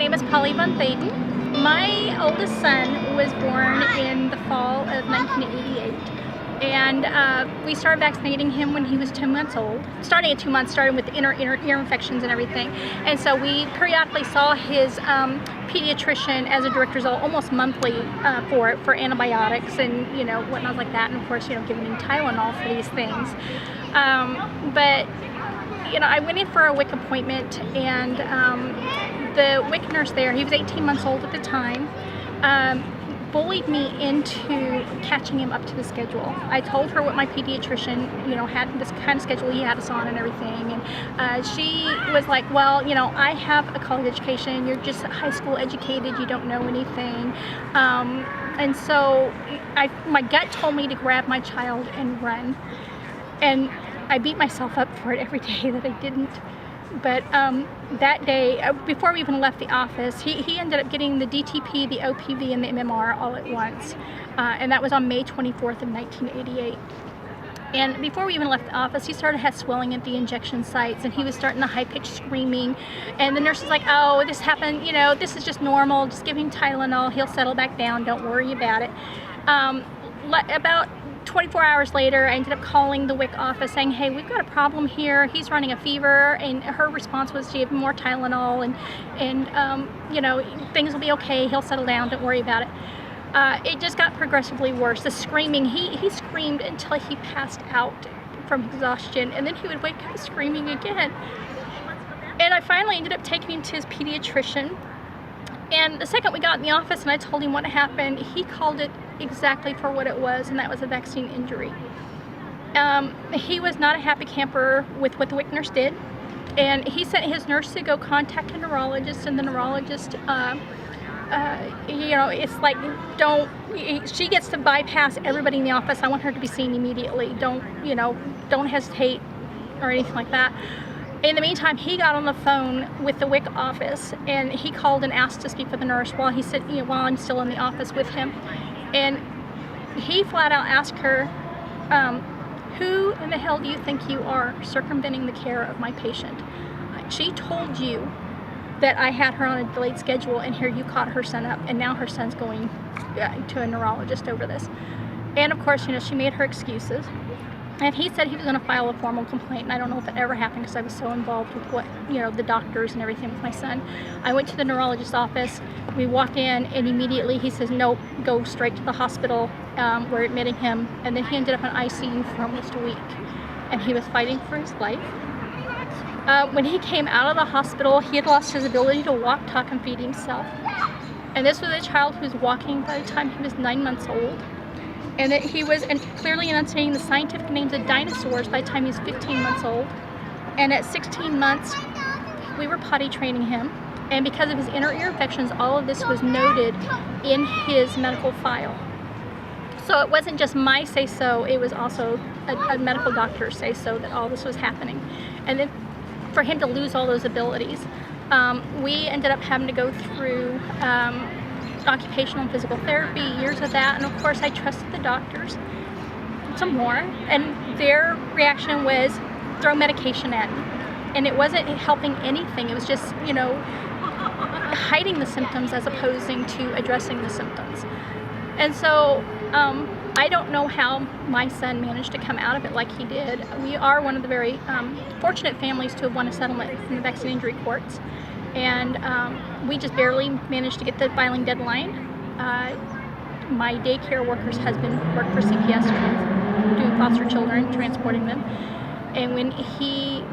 name is Polly Von Thaden. My oldest son was born in the fall of 1988, and we started vaccinating him when he was 2 months old. Starting at 2 months, starting with ear infections and everything. And so we periodically saw his pediatrician as a direct result, almost monthly, for antibiotics and whatnot like that, and of course giving him Tylenol for these things. But I went in for a WIC appointment, and the WIC nurse there, he was 18 months old at the time, bullied me into catching him up to the schedule. I told her what my pediatrician, had this kind of schedule he had us on and everything, and she was like, well, I have a college education, you're just high school educated, you don't know anything. And so my gut told me to grab my child and run, and I beat myself up for it every day that I didn't. But that day, before we even left the office, he ended up getting the DTP, the OPV, and the MMR all at once. And that was on May 24th of 1988. And before we even left the office, he had swelling at the injection sites, and he was starting to high-pitched screaming. And the nurse was like, oh, this happened, this is just normal, just give him Tylenol, he'll settle back down, don't worry about it. About 24 hours later, I ended up calling the WIC office saying, hey, we've got a problem here, he's running a fever, and her response was to give him more Tylenol, and things will be okay, he'll settle down, don't worry about it. It just got progressively worse. The screaming, he screamed until he passed out from exhaustion, and then he would wake up screaming again. And I finally ended up taking him to his pediatrician, and the second we got in the office and I told him what happened, he called it exactly for what it was, and that was a vaccine injury. He was not a happy camper with what the WIC nurse did, and he sent his nurse to go contact a neurologist, and the neurologist, it's like, she gets to bypass everybody in the office. I want her to be seen immediately. Don't hesitate or anything like that. In the meantime, he got on the phone with the WIC office, and he called and asked to speak with the nurse while he said, while I'm still in the office with him. And he flat out asked her, who in the hell do you think you are circumventing the care of my patient? She told you that I had her on a delayed schedule, and here you caught her son up, and now her son's going to a neurologist over this. And of course, she made her excuses. And he said he was going to file a formal complaint, and I don't know if it ever happened because I was so involved with what, the doctors and everything with my son. I went to the neurologist's office, we walked in, and immediately he says, nope, go straight to the hospital, we're admitting him. And then he ended up in ICU for almost a week, and he was fighting for his life. When he came out of the hospital, he had lost his ability to walk, talk, and feed himself. And this was a child who was walking by the time he was 9 months old. And that he was clearly enunciating the scientific names of dinosaurs by the time he was 15 months old. And at 16 months, we were potty training him. And because of his inner ear infections, all of this was noted in his medical file. So it wasn't just my say-so, it was also a medical doctor's say-so that all this was happening. And then for him to lose all those abilities, we ended up having to go through occupational and physical therapy, years of that, and of course I trusted the doctors some more, and their reaction was throw medication at me, and it wasn't helping anything. It was just hiding the symptoms as opposing to addressing the symptoms. And so I don't know how my son managed to come out of it like he did. We are one of the very fortunate families to have won a settlement from the vaccine injury courts. And we just barely managed to get the filing deadline. My daycare worker's husband worked for CPS, doing foster children, transporting them. And when he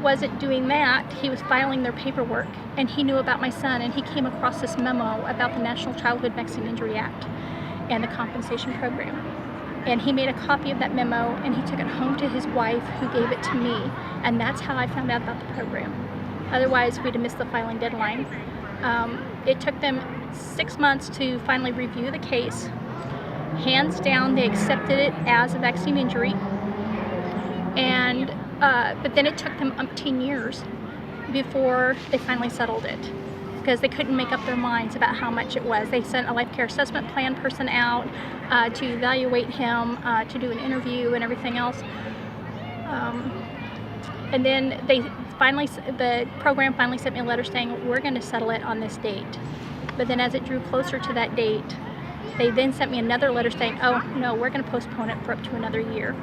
wasn't doing that, he was filing their paperwork, and he knew about my son, and he came across this memo about the National Childhood Vaccine Injury Act and the compensation program. And he made a copy of that memo, and he took it home to his wife, who gave it to me, and that's how I found out about the program. Otherwise, we'd have missed the filing deadline. It took them 6 months to finally review the case. Hands down, they accepted it as a vaccine injury. And but then it took them umpteen years before they finally settled it, because they couldn't make up their minds about how much it was. They sent a life care assessment plan person out to evaluate him, to do an interview and everything else. And then the program finally sent me a letter saying, we're going to settle it on this date. But then as it drew closer to that date, they then sent me another letter saying, oh, no, we're going to postpone it for up to another year.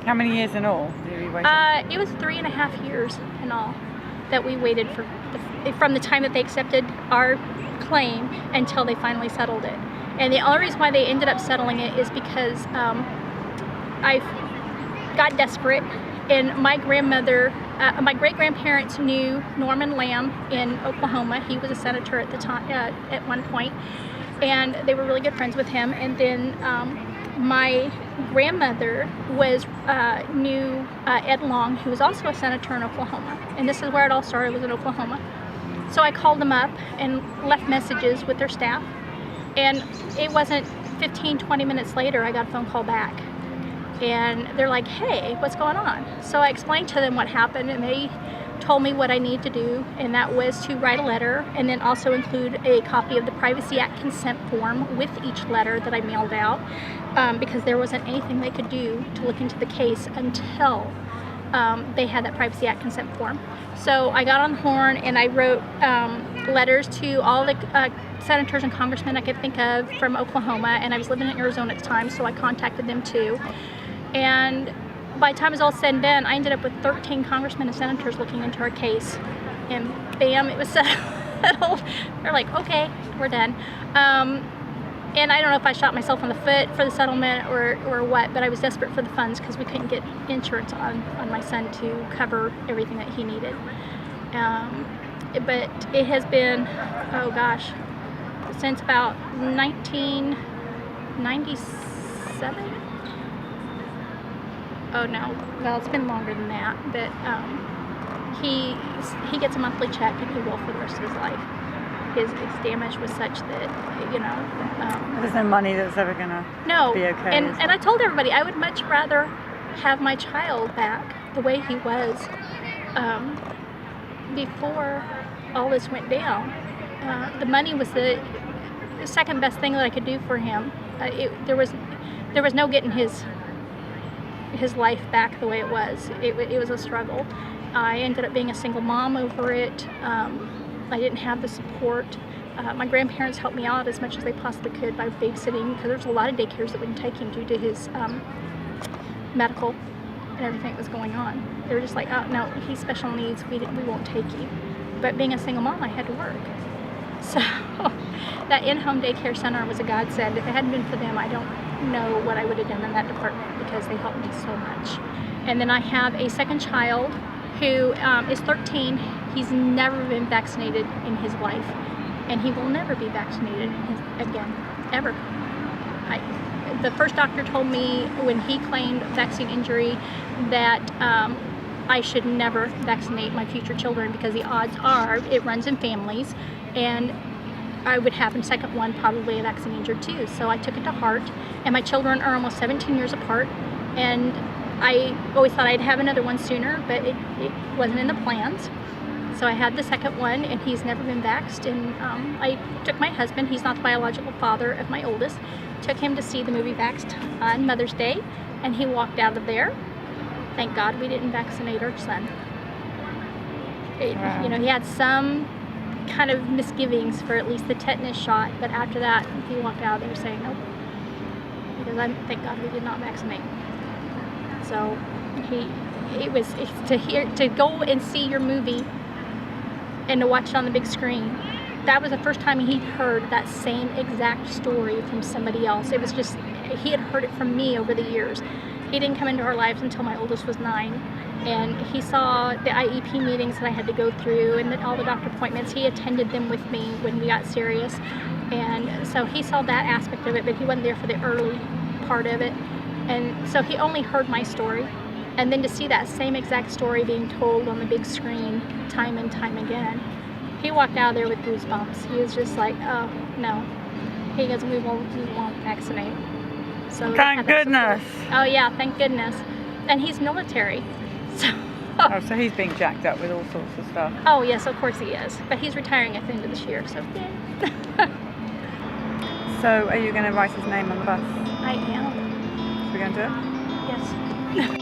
How many years in all did you wait? It was 3.5 years in all that we waited for, from the time that they accepted our claim until they finally settled it. And the only reason why they ended up settling it is because I got desperate, and my grandmother, my great-grandparents knew Norman Lamb in Oklahoma. He was a senator at the time, at one point, and they were really good friends with him. And then my grandmother knew Ed Long, who was also a senator in Oklahoma. And this is where it all started, was in Oklahoma. So I called them up and left messages with their staff. And it wasn't 15, 20 minutes later, I got a phone call back. And they're like, hey, what's going on? So I explained to them what happened, and they told me what I need to do, and that was to write a letter and then also include a copy of the Privacy Act consent form with each letter that I mailed out, because there wasn't anything they could do to look into the case until they had that Privacy Act consent form. So I got on the horn and I wrote letters to all the senators and congressmen I could think of from Oklahoma, and I was living in Arizona at the time, so I contacted them too. And by the time it was all said and done, I ended up with 13 congressmen and senators looking into our case, and bam, it was settled. They're like, okay, we're done. And I don't know if I shot myself in the foot for the settlement or what, but I was desperate for the funds because we couldn't get insurance on my son to cover everything that he needed. But it has been, oh gosh, since about 1997? Oh no, well, it's been longer than that, but he gets a monthly check, and he will for the rest of his life. His damage was such that, you know. There's no money that's ever gonna be okay. And I told everybody I would much rather have my child back the way he was before all this went down. The money was the second best thing that I could do for him. There was no getting his life back the way it was. It was a struggle. I ended up being a single mom over it. I didn't have the support. My grandparents helped me out as much as they possibly could by babysitting, because there's a lot of daycares that wouldn't take him due to his medical and everything that was going on. They were just like, oh no, he's special needs, we won't take you. But being a single mom, I had to work. So that in-home daycare center was a godsend. If it hadn't been for them, I don't know what I would have done in that department, because they helped me so much. And then I have a second child who is 13. He's never been vaccinated in his life, and he will never be vaccinated again, ever. The first doctor told me when he claimed vaccine injury that I should never vaccinate my future children, because the odds are it runs in families, and I would have a second one probably a vaccine injured too. So I took it to heart, and my children are almost 17 years apart, and I always thought I'd have another one sooner, but it wasn't in the plans. So I had the second one, and he's never been vaxxed. And I took my husband, he's not the biological father of my oldest, took him to see the movie Vaxxed on Mother's Day, and he walked out of there. Thank God we didn't vaccinate our son. Wow. You know, he had some kind of misgivings for at least the tetanus shot, but after that he walked out of there saying nope, because thank God we did not vaccinate. So to go and see your movie and to watch it on the big screen, that was the first time he'd heard that same exact story from somebody else. It was just, he had heard it from me over the years. He didn't come into our lives until my oldest was 9, and he saw the IEP meetings that I had to go through, and all the doctor appointments. He attended them with me when we got serious, and so he saw that aspect of it, but he wasn't there for the early part of it. And so he only heard my story, and then to see that same exact story being told on the big screen time and time again, he walked out of there with goosebumps. He was just like, oh no. He goes, we won't vaccinate. So thank goodness. Oh yeah, thank goodness. And he's military. So so he's being jacked up with all sorts of stuff. Oh yes, of course he is. But he's retiring at the end of this year, so yay. So are you going to write his name on the bus? I am. Are we going to do it? Yes.